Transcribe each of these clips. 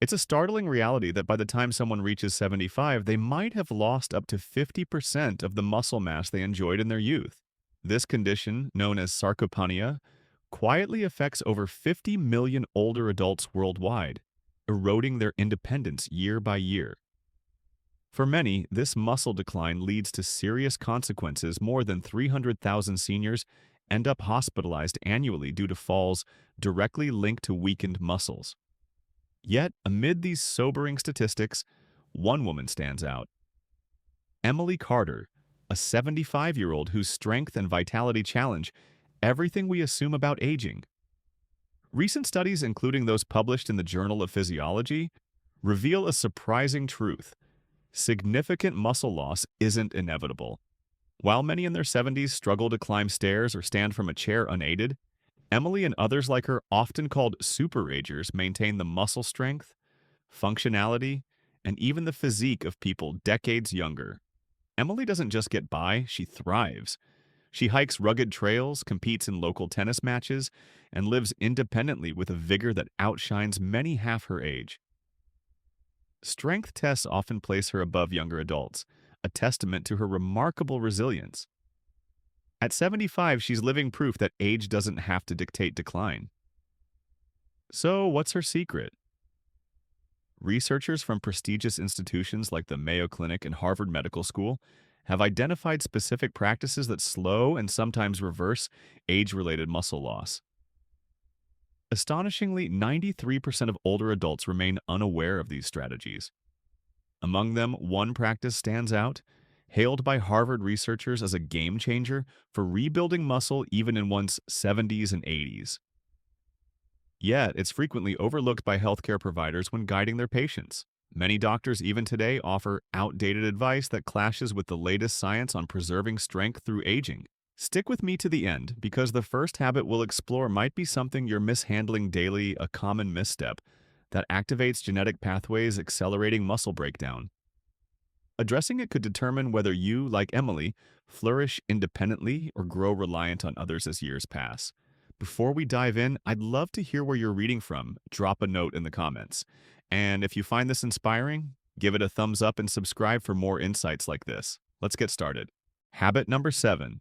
It's a startling reality that by the time someone reaches 75, they might have lost up to 50% of the muscle mass they enjoyed in their youth. This condition, known as sarcopenia, quietly affects over 50 million older adults worldwide, eroding their independence year by year. For many, this muscle decline leads to serious consequences. More than 300,000 seniors end up hospitalized annually due to falls directly linked to weakened muscles. Yet, amid these sobering statistics, one woman stands out. Emily Carter, a 75-year-old whose strength and vitality challenge everything we assume about aging. Recent studies, including those published in the Journal of Physiology, reveal a surprising truth. Significant muscle loss isn't inevitable. While many in their 70s struggle to climb stairs or stand from a chair unaided, Emily and others like her, often called superagers, maintain the muscle strength, functionality, and even the physique of people decades younger. Emily doesn't just get by, she thrives. She hikes rugged trails, competes in local tennis matches, and lives independently with a vigor that outshines many half her age. Strength tests often place her above younger adults, a testament to her remarkable resilience. At 75, she's living proof that age doesn't have to dictate decline. So, what's her secret? Researchers from prestigious institutions like the Mayo Clinic and Harvard Medical School have identified specific practices that slow and sometimes reverse age-related muscle loss. Astonishingly, 93% of older adults remain unaware of these strategies. Among them, one practice stands out, hailed by Harvard researchers as a game changer for rebuilding muscle even in one's 70s and 80s. Yet, it's frequently overlooked by healthcare providers when guiding their patients. Many doctors even today offer outdated advice that clashes with the latest science on preserving strength through aging. Stick with me to the end, because the first habit we'll explore might be something you're mishandling daily, a common misstep that activates genetic pathways accelerating muscle breakdown. Addressing it could determine whether you, like Emily, flourish independently or grow reliant on others as years pass. Before we dive in, I'd love to hear where you're reading from. Drop a note in the comments. And if you find this inspiring, give it a thumbs up and subscribe for more insights like this. Let's get started. Habit number 7.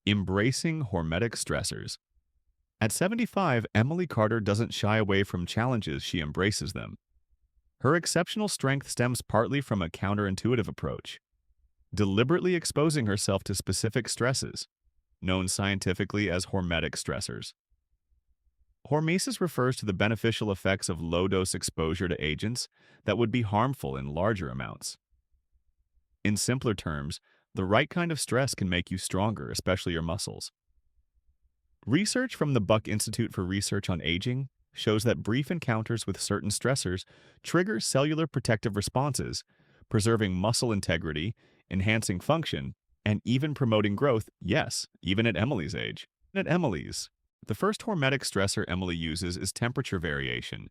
Embracing hormetic stressors. At 75, Emily Carter doesn't shy away from challenges, she embraces them. Her exceptional strength stems partly from a counterintuitive approach, deliberately exposing herself to specific stresses, known scientifically as hormetic stressors. Hormesis refers to the beneficial effects of low-dose exposure to agents that would be harmful in larger amounts. In simpler terms, the right kind of stress can make you stronger, especially your muscles. Research from the Buck Institute for Research on Aging shows that brief encounters with certain stressors trigger cellular protective responses, preserving muscle integrity, enhancing function, and even promoting growth, yes, even at Emily's age. At Emily's, the first hormetic stressor Emily uses is temperature variation.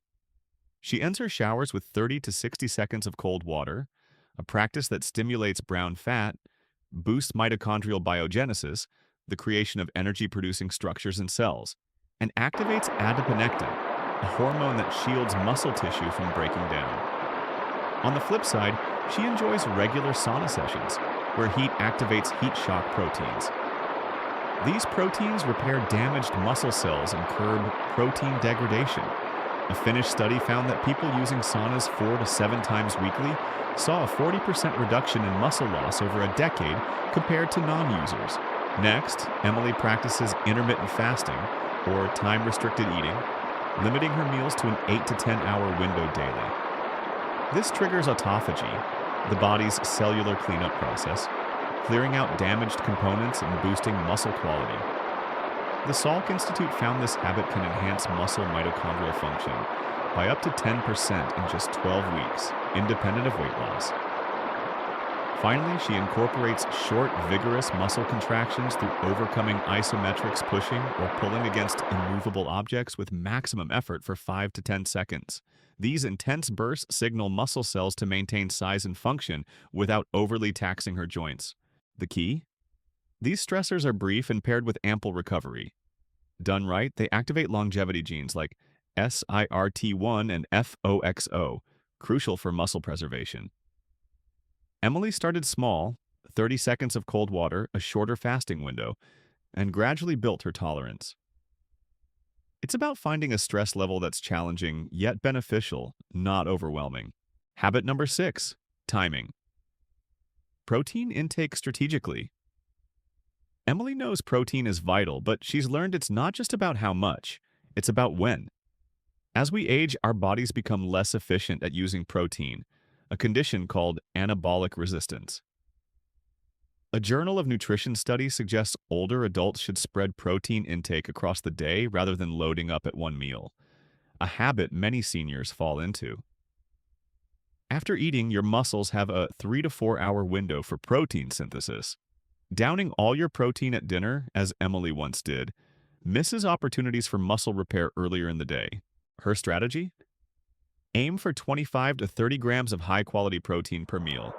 She ends her showers with 30 to 60 seconds of cold water, a practice that stimulates brown fat, boosts mitochondrial biogenesis, the creation of energy-producing structures in cells, and activates adiponectin, a hormone that shields muscle tissue from breaking down. On the flip side, she enjoys regular sauna sessions, where heat activates heat shock proteins. These proteins repair damaged muscle cells and curb protein degradation. A Finnish study found that people using saunas 4 to 7 times weekly saw a 40% reduction in muscle loss over a decade compared to non-users. Next, Emily practices intermittent fasting, or time-restricted eating, limiting her meals to an 8 to 10 hour window daily. This triggers autophagy, the body's cellular cleanup process, clearing out damaged components and boosting muscle quality. The Salk Institute found this habit can enhance muscle mitochondrial function by up to 10% in just 12 weeks, independent of weight loss. Finally, she incorporates short, vigorous muscle contractions through overcoming isometrics, pushing or pulling against immovable objects with maximum effort for 5 to 10 seconds. These intense bursts signal muscle cells to maintain size and function without overly taxing her joints. The key? These stressors are brief and paired with ample recovery. Done right, they activate longevity genes like SIRT1 and FOXO, crucial for muscle preservation. Emily started small, 30 seconds of cold water, a shorter fasting window, and gradually built her tolerance. It's about finding a stress level that's challenging yet beneficial, not overwhelming. Habit number 6, timing. Protein intake strategically. Emily knows protein is vital, but she's learned it's not just about how much, it's about when. As we age, our bodies become less efficient at using protein, a condition called anabolic resistance. A Journal of Nutrition study suggests older adults should spread protein intake across the day rather than loading up at one meal, a habit many seniors fall into. After eating, your muscles have a 3 to 4 hour window for protein synthesis. Downing all your protein at dinner, as Emily once did, misses opportunities for muscle repair earlier in the day. Her strategy? Aim for 25 to 30 grams of high-quality protein per meal,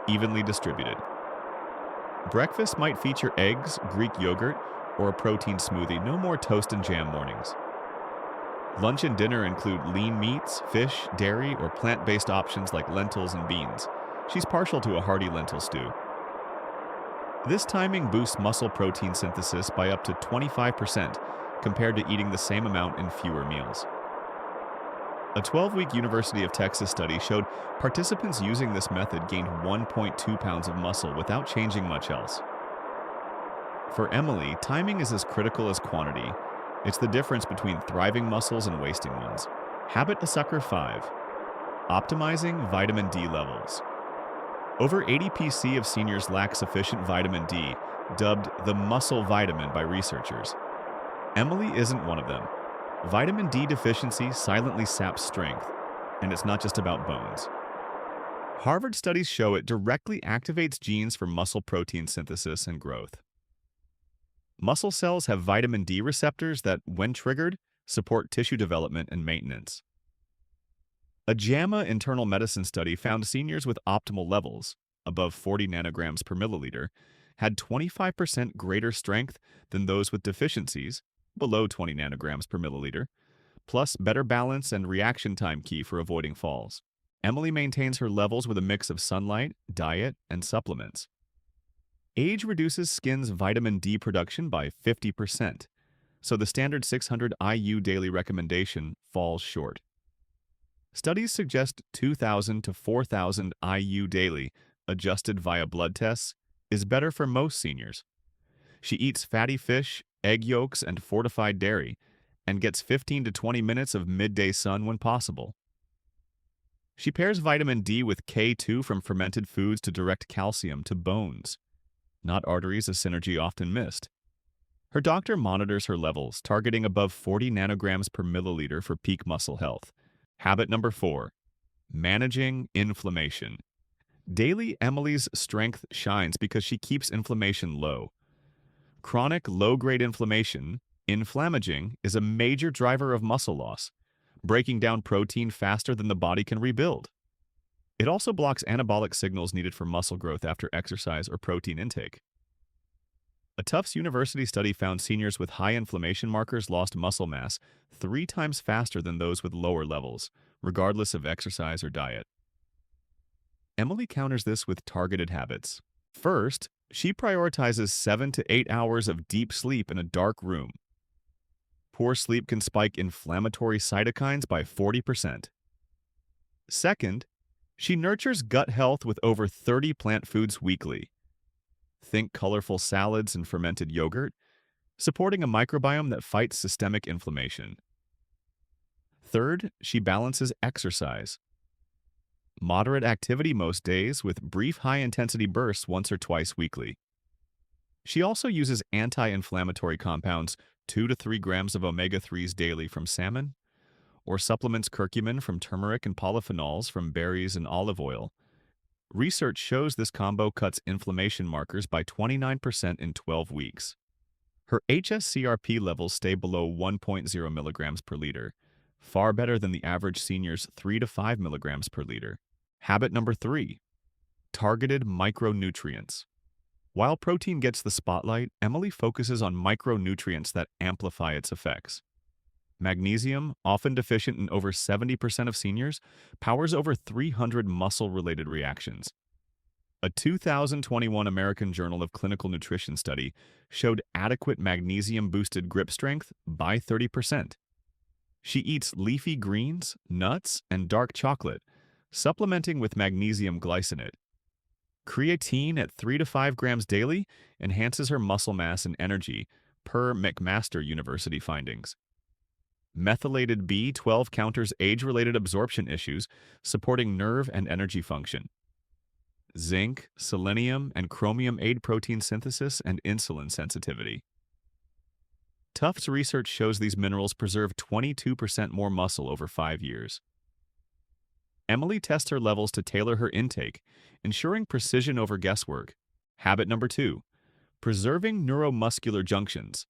evenly distributed. Breakfast might feature eggs, Greek yogurt, or a protein smoothie, no more toast and jam mornings. Lunch and dinner include lean meats, fish, dairy, or plant-based options like lentils and beans. She's partial to a hearty lentil stew. This timing boosts muscle protein synthesis by up to 25% compared to eating the same amount in fewer meals. A 12-week University of Texas study showed participants using this method gained 1.2 pounds of muscle without changing much else. For Emily, timing is as critical as quantity. It's the difference between thriving muscles and wasting ones. Habit sucker 5. Optimizing vitamin D levels. Over 80% of seniors lack sufficient vitamin D, dubbed the muscle vitamin by researchers. Emily isn't one of them. Vitamin D deficiency silently saps strength, and it's not just about bones. Harvard studies show it directly activates genes for muscle protein synthesis and growth. Muscle cells have vitamin D receptors that, when triggered, support tissue development and maintenance. A JAMA internal medicine study found seniors with optimal levels, above 40 nanograms per milliliter, had 25% greater strength than those with deficiencies, below 20 nanograms per milliliter, plus better balance and reaction time key for avoiding falls. Emily maintains her levels with a mix of sunlight, diet, and supplements. Age reduces skin's vitamin D production by 50%, so the standard 600 IU daily recommendation falls short. Studies suggest 2,000 to 4,000 IU daily, adjusted via blood tests, is better for most seniors. She eats fatty fish, egg yolks, and fortified dairy, and gets 15 to 20 minutes of midday sun when possible. She pairs vitamin D with K2 from fermented foods to direct calcium to bones, not arteries, a synergy often missed. Her doctor monitors her levels, targeting above 40 nanograms per milliliter for peak muscle health. Habit number 4. Managing inflammation. Daily, Emily's strength shines because she keeps inflammation low. Chronic low-grade inflammation, inflammaging, is a major driver of muscle loss, breaking down protein faster than the body can rebuild. It also blocks anabolic signals needed for muscle growth after exercise or protein intake. A Tufts University study found seniors with high inflammation markers lost muscle mass 3 times faster than those with lower levels, regardless of exercise or diet. Emily counters this with targeted habits. First, she prioritizes 7 to 8 hours of deep sleep in a dark room. Poor sleep can spike inflammatory cytokines by 40%. Second, she nurtures gut health with over 30 plant foods weekly. Think colorful salads and fermented yogurt, supporting a microbiome that fights systemic inflammation. Third, she balances exercise. Moderate activity most days with brief high-intensity bursts once or twice weekly. She also uses anti-inflammatory compounds, 2 to 3 grams of omega-3s daily from salmon, or supplements curcumin from turmeric and polyphenols from berries and olive oil. Research shows this combo cuts inflammation markers by 29% in 12 weeks. Her HSCRP levels stay below 1.0 milligrams per liter, far better than the average senior's 3 to 5 milligrams per liter. Habit number 3. Targeted micronutrients. While protein gets the spotlight, Emily focuses on micronutrients that amplify its effects. Magnesium, often deficient in over 70% of seniors, powers over 300 muscle-related reactions. A 2021 American Journal of Clinical Nutrition study showed adequate magnesium-boosted grip strength by 30%. She eats leafy greens, nuts, and dark chocolate, supplementing with magnesium glycinate. Creatine at 3 to 5 grams daily enhances her muscle mass and energy, per McMaster University findings. Methylated B12 counters age-related absorption issues, supporting nerve and energy function. Zinc, selenium, and chromium aid protein synthesis and insulin sensitivity. Tufts research shows these minerals preserve 22% more muscle over 5 years. Emily tests her levels to tailor her intake, ensuring precision over guesswork. Habit number 2, preserving neuromuscular junctions.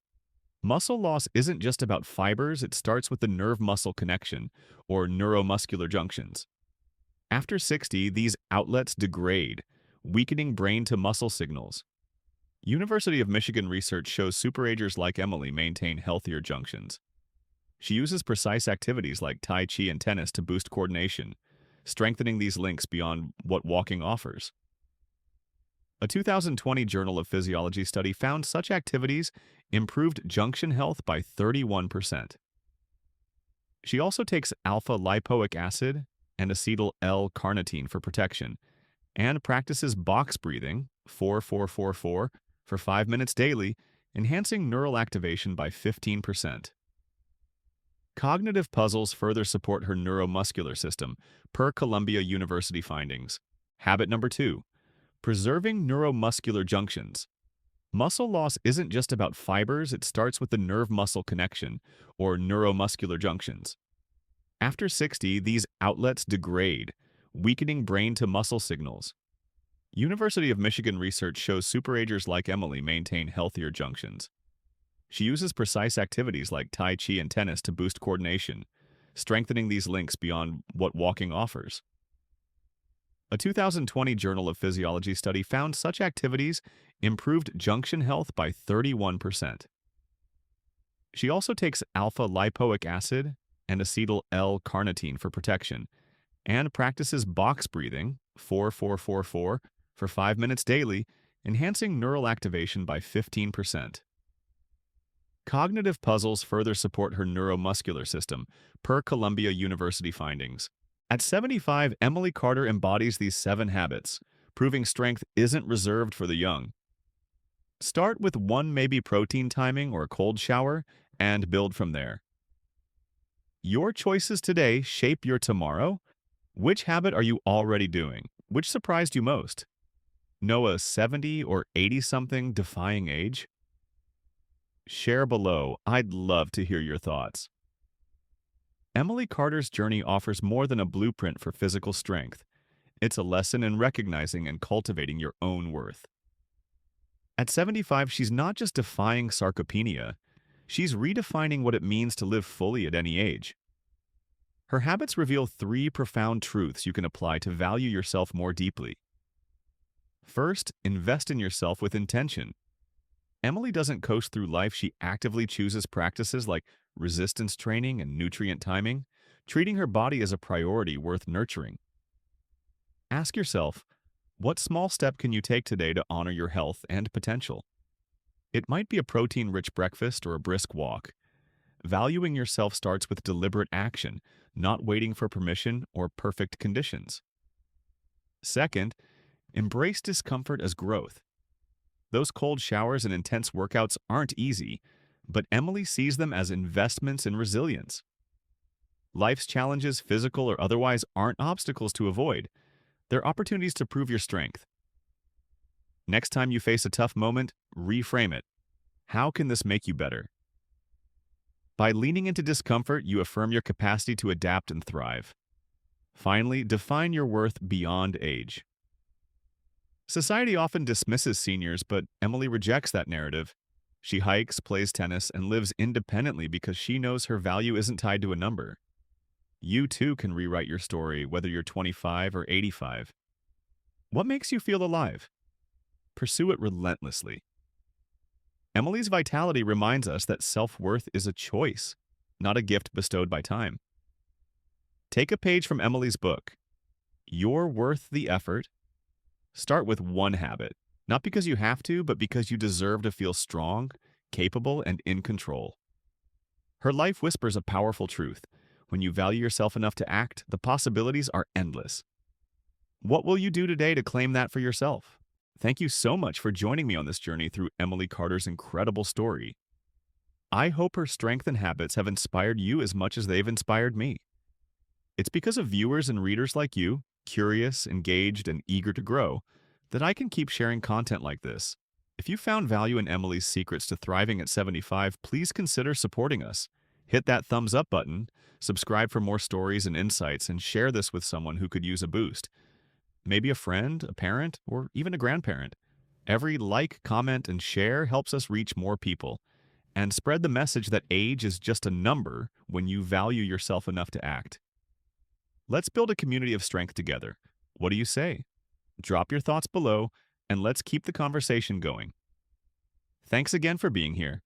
Muscle loss isn't just about fibers, it starts with the nerve-muscle connection, or neuromuscular junctions. After 60, these outlets degrade, weakening brain-to-muscle signals. University of Michigan research shows superagers like Emily maintain healthier junctions. She uses precise activities like Tai Chi and tennis to boost coordination, strengthening these links beyond what walking offers. A 2020 Journal of Physiology study found such activities improved junction health by 31%. She also takes alpha-lipoic acid and acetyl L-carnitine for protection, and practices box breathing, 4-4-4-4, for 5 minutes daily, enhancing neural activation by 15%. Cognitive puzzles further support her neuromuscular system, per Columbia University findings. Habit number 2, preserving neuromuscular junctions. Muscle loss isn't just about fibers, it starts with the nerve-muscle connection, or neuromuscular junctions. After 60, these outlets degrade, weakening brain-to-muscle signals. University of Michigan research shows superagers like Emily maintain healthier junctions. She uses precise activities like Tai Chi and tennis to boost coordination, strengthening these links beyond what walking offers. A 2020 Journal of Physiology study found such activities improved junction health by 31%. She also takes alpha-lipoic acid and acetyl L-carnitine for protection, and practices box breathing, 4-4-4-4, for 5 minutes daily, enhancing neural activation by 15%. Cognitive puzzles further support her neuromuscular system, per Columbia University findings. At 75, Emily Carter embodies these 7 habits, proving strength isn't reserved for the young. Start with one maybe protein timing or a cold shower, and build from there. Your choices today shape your tomorrow. Which habit are you already doing? Which surprised you most? Know a 70 or 80-something defying age? Share below. I'd love to hear your thoughts. Emily Carter's journey offers more than a blueprint for physical strength. It's a lesson in recognizing and cultivating your own worth. At 75, she's not just defying sarcopenia, she's redefining what it means to live fully at any age. Her habits reveal 3 profound truths you can apply to value yourself more deeply. First, invest in yourself with intention. Emily doesn't coast through life, she actively chooses practices like resistance training and nutrient timing, treating her body as a priority worth nurturing. Ask yourself, what small step can you take today to honor your health and potential? It might be a protein-rich breakfast or a brisk walk. Valuing yourself starts with deliberate action, not waiting for permission or perfect conditions. Second, embrace discomfort as growth. Those cold showers and intense workouts aren't easy, but Emily sees them as investments in resilience. Life's challenges, physical or otherwise, aren't obstacles to avoid. They're opportunities to prove your strength. Next time you face a tough moment, reframe it. How can this make you better? By leaning into discomfort, you affirm your capacity to adapt and thrive. Finally, define your worth beyond age. Society often dismisses seniors, but Emily rejects that narrative. She hikes, plays tennis, and lives independently because she knows her value isn't tied to a number. You too can rewrite your story, whether you're 25 or 85. What makes you feel alive? Pursue it relentlessly. Emily's vitality reminds us that self-worth is a choice. not a gift bestowed by time. Take a page from Emily's book. You're worth the effort. Start with one habit, not because you have to, but because you deserve to feel strong, capable, and in control. Her life whispers a powerful truth. When you value yourself enough to act, the possibilities are endless. What will you do today to claim that for yourself? Thank you so much for joining me on this journey through Emily Carter's incredible story. I hope her strength and habits have inspired you as much as they've inspired me. It's because of viewers and readers like you, curious, engaged, and eager to grow, that I can keep sharing content like this. If you found value in Emily's secrets to thriving at 75, please consider supporting us. Hit that thumbs up button, subscribe for more stories and insights, and share this with someone who could use a boost. Maybe a friend, a parent, or even a grandparent. Every like, comment, and share helps us reach more people and spread the message that age is just a number when you value yourself enough to act. Let's build a community of strength together. What do you say? Drop your thoughts below, and let's keep the conversation going. Thanks again for being here.